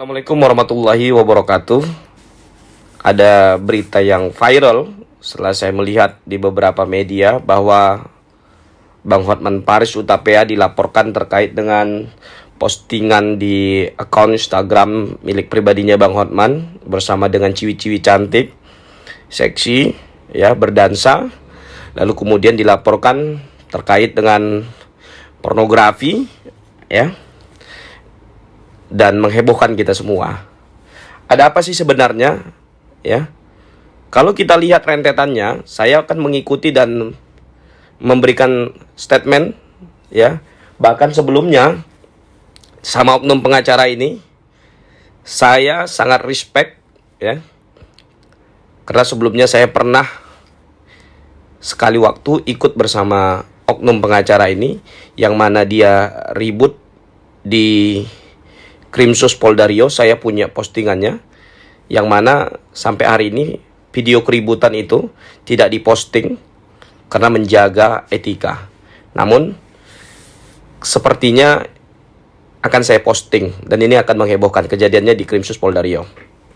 Assalamualaikum warahmatullahi wabarakatuh. Ada berita yang viral setelah saya melihat di beberapa media bahwa Bang Hotman Paris Hutapea dilaporkan terkait dengan postingan di akun Instagram milik pribadinya Bang Hotman bersama dengan ciwi-ciwi cantik, seksi, ya, berdansa. Lalu kemudian dilaporkan terkait dengan pornografi, ya, dan menghebohkan kita semua. Ada apa sih sebenarnya? Ya, kalau kita lihat rentetannya, saya akan mengikuti dan memberikan statement, ya. Bahkan sebelumnya sama oknum pengacara ini, saya sangat respect, ya, karena sebelumnya saya pernah sekali waktu ikut bersama oknum pengacara ini, yang mana dia ribut di Krimsus Polda Riau. Saya punya postingannya, yang mana sampai hari ini video keributan itu tidak diposting karena menjaga etika. Namun sepertinya akan saya posting, dan ini akan menghebohkan. Kejadiannya di Krimsus Polda Riau,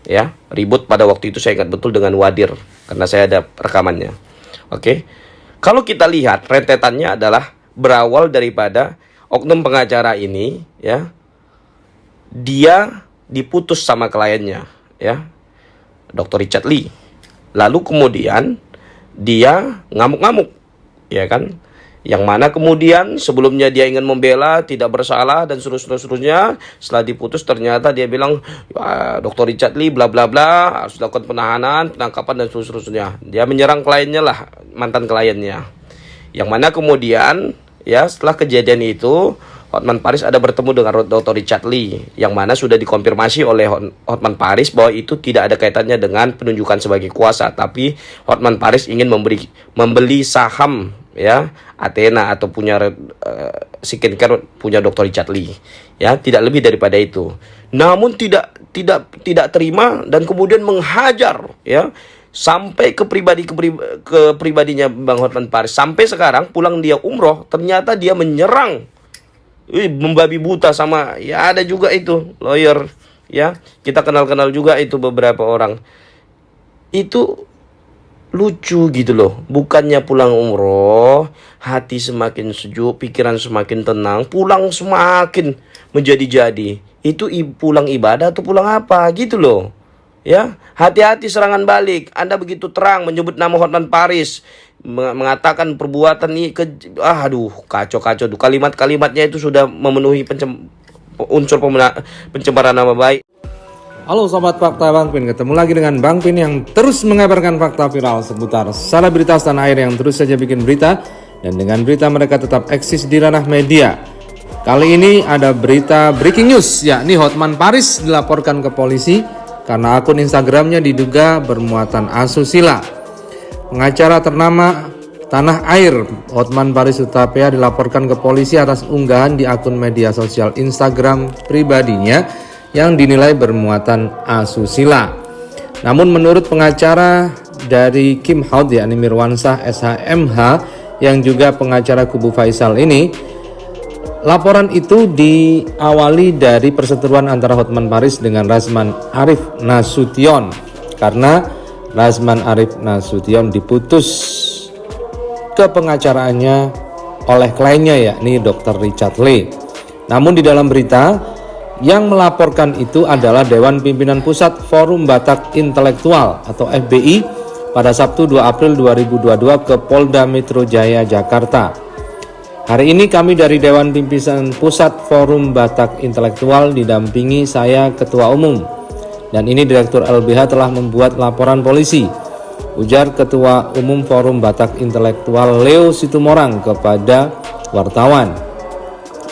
ya. Ribut pada waktu itu saya ingat betul dengan Wadir, karena saya ada rekamannya. Oke. Kalau kita lihat rentetannya adalah berawal daripada oknum pengacara ini, ya. Dia diputus sama kliennya, ya, Dr. Richard Lee. Lalu kemudian dia ngamuk-ngamuk, ya kan? Yang mana kemudian sebelumnya dia ingin membela, tidak bersalah dan seterusnya. Setelah diputus ternyata dia bilang, Dr. Richard Lee bla bla bla harus dilakukan penahanan, penangkapan dan seterusnya. Dia menyerang kliennya lah, mantan kliennya. Yang mana kemudian, ya, setelah kejadian itu Hotman Paris ada bertemu dengan Dr. Richard Lee, yang mana sudah dikonfirmasi oleh Hotman Paris bahwa itu tidak ada kaitannya dengan penunjukan sebagai kuasa, tapi Hotman Paris ingin membeli saham, ya, Athena atau punya skincare punya Dr. Richard Lee, ya, tidak lebih daripada itu. Namun tidak terima dan kemudian menghajar, ya, sampai ke pribadinya Bang Hotman Paris. Sampai sekarang pulang dia umroh, ternyata dia menyerang, membabi buta sama, ya, ada juga itu lawyer, ya, kita kenal juga itu beberapa orang. Itu lucu gitu loh. Bukannya pulang umroh hati semakin sejuk, pikiran semakin tenang, pulang semakin menjadi-jadi. Itu pulang ibadah atau pulang apa gitu loh, ya. Hati-hati serangan balik. Anda begitu terang menyebut nama Hotman Paris, mengatakan perbuatan ini kacau tuh. Kalimat-kalimatnya itu sudah memenuhi unsur pencemaran nama baik. Halo Sobat Fakta Bang Pin, ketemu lagi dengan Bang Pin yang terus mengabarkan fakta viral seputar selebritas tanah air yang terus saja bikin berita, dan dengan berita mereka tetap eksis di ranah media. Kali ini ada berita breaking news, yakni Hotman Paris dilaporkan ke polisi karena akun Instagramnya diduga bermuatan asusila. Pengacara ternama tanah air Hotman Paris Hutapea dilaporkan ke polisi atas unggahan di akun media sosial Instagram pribadinya yang dinilai bermuatan asusila. Namun menurut pengacara dari Kim Haud, yakni Mirwansah SHMH, yang juga pengacara kubu Faisal ini, laporan itu diawali dari perseteruan antara Hotman Paris dengan Razman Arif Nasution, karena Razman Arif Nasution diputus ke pengacaraannya oleh kliennya, yakni Dr. Richard Lee. Namun di dalam berita, yang melaporkan itu adalah Dewan Pimpinan Pusat Forum Batak Intelektual atau FBI pada Sabtu 2 April 2022 ke Polda Metro Jaya, Jakarta. Hari ini kami dari Dewan Pimpinan Pusat Forum Batak Intelektual didampingi saya Ketua Umum, dan ini Direktur LBH telah membuat laporan polisi, ujar Ketua Umum Forum Batak Intelektual Leo Situmorang kepada wartawan.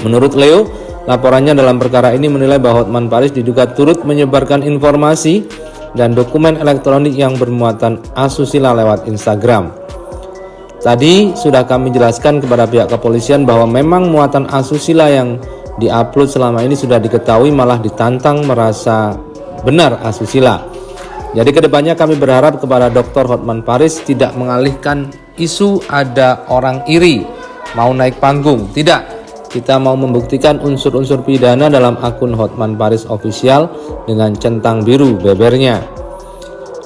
Menurut Leo, laporannya dalam perkara ini menilai bahwa Hotman Paris diduga turut menyebarkan informasi dan dokumen elektronik yang bermuatan asusila lewat Instagram. Tadi sudah kami jelaskan kepada pihak kepolisian bahwa memang muatan asusila yang diupload selama ini sudah diketahui, malah ditantang merasa benar asusila. Jadi kedepannya kami berharap kepada Dr. Hotman Paris tidak mengalihkan isu ada orang iri mau naik panggung. Tidak. kita mau membuktikan unsur-unsur pidana dalam akun Hotman Paris Official dengan centang biru bebernya.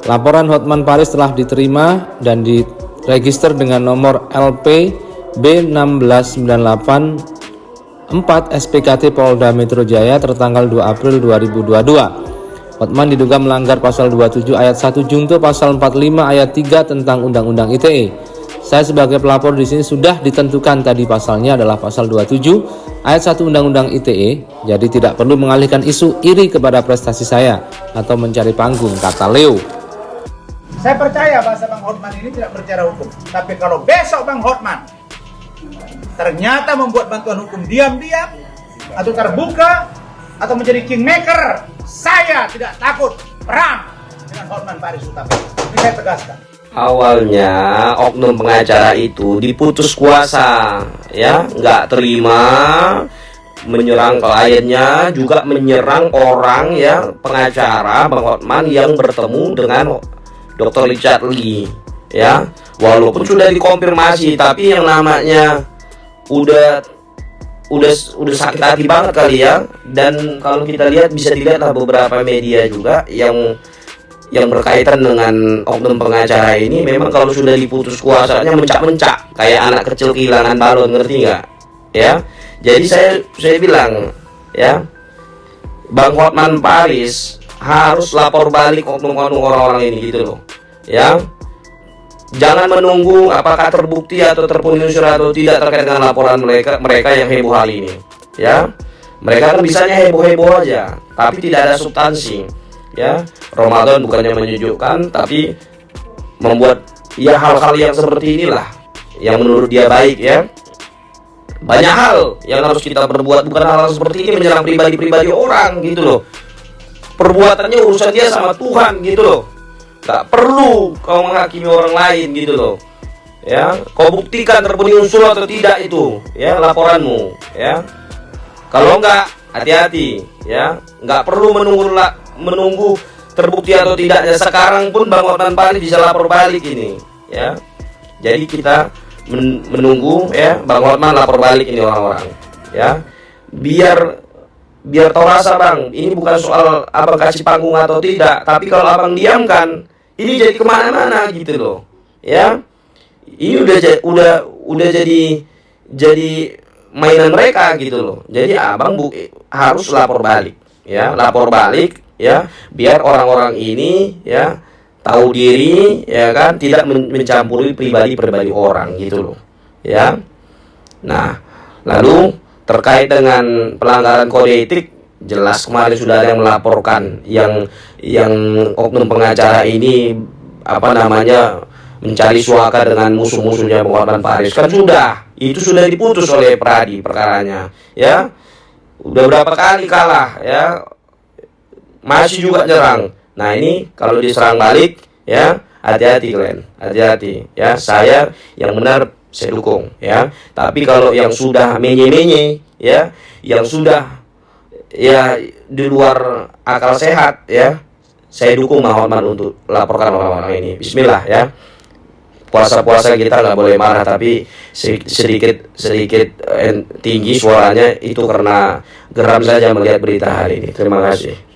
Laporan Hotman Paris telah diterima dan diregister dengan nomor LP B16984 SPKT Polda Metro Jaya tertanggal 2 April 2022. Hotman diduga melanggar pasal 27 ayat 1 Junto pasal 45 ayat 3 tentang Undang-Undang ITE. Saya sebagai pelapor di sini sudah ditentukan tadi pasalnya adalah pasal 27 ayat 1 Undang-Undang ITE, jadi tidak perlu mengalihkan isu iri kepada prestasi saya atau mencari panggung, kata Leo. Saya percaya bahasa Bang Hotman ini tidak berbicara hukum. Tapi kalau besok Bang Hotman ternyata membuat bantuan hukum diam-diam atau terbuka atau menjadi kingmaker, saya tidak takut perang dengan Hotman Paris Utama. Ini saya tegaskan. Awalnya oknum pengacara itu diputus kuasa, ya, nggak terima, menyerang kliennya, juga menyerang orang ya pengacara Bang Hotman yang bertemu dengan Dr. Richard Lee, ya, walaupun sudah dikonfirmasi, tapi yang namanya udah sakit hati banget kali ya. Dan kalau kita lihat, bisa dilihat lah beberapa media juga yang berkaitan dengan oknum pengacara ini, memang kalau sudah diputus kuasanya mencak-mencak kayak anak kecil kehilangan balon, ngerti nggak? Ya, jadi saya bilang ya, Bang Hotman Paris harus lapor balik oknum-oknum orang-orang ini gitu loh, ya. Jangan menunggu apakah terbukti atau terpenuhi unsur atau tidak terkait dengan laporan mereka yang heboh hal ini, ya. Mereka kan bisanya heboh-heboh aja, tapi tidak ada substansi. Ya, Ramadan bukannya menyejukkan, tapi membuat ya hal-hal yang seperti inilah yang menurut dia baik, ya. Banyak hal yang harus kita perbuat, bukan hal seperti ini menyerang pribadi-pribadi orang gitu loh. Perbuatannya urusan dia sama Tuhan gitu loh. Gak perlu kau menghakimi orang lain gitu loh. Ya, kau buktikan terpenuhi unsur atau tidak itu, ya, laporanmu, ya. Kalau enggak, hati-hati, ya. Enggak perlu menunggu terbukti atau tidaknya. Sekarang pun Bang Hotman Paris bisa lapor balik ini, ya. Jadi kita menunggu, ya, Bang Hotman lapor balik ini orang-orang, ya. Biar tahu rasa, Bang. Ini bukan soal abang kasih panggung atau tidak, tapi kalau abang diamkan, ini jadi kemana-mana gitu loh, ya. Ini udah jadi mainan mereka gitu loh. Jadi abang harus lapor balik, ya, lapor balik. Ya, biar orang-orang ini ya tahu diri, ya kan, tidak mencampuri pribadi orang gitu loh, ya. Nah, lalu terkait dengan pelanggaran kode etik, jelas kemarin sudah ada yang melaporkan yang oknum pengacara ini mencari suaka dengan musuh-musuhnya Bang Hotman Paris. Kan itu sudah diputus oleh Pradi perkaranya, ya. Udah berapa kali kalah, ya. Masih juga nyerang. Nah, ini kalau diserang balik, ya, hati-hati kalian, hati-hati, ya. Saya yang benar saya dukung, ya. Tapi kalau yang sudah menye-menye, ya, yang sudah ya di luar akal sehat, ya, saya dukung Bang Hotman untuk laporkan orang-orang ini. Bismillah, ya. Puasa-puasa kita nggak boleh marah, tapi sedikit tinggi suaranya itu karena geram saja melihat berita hari ini. Terima kasih.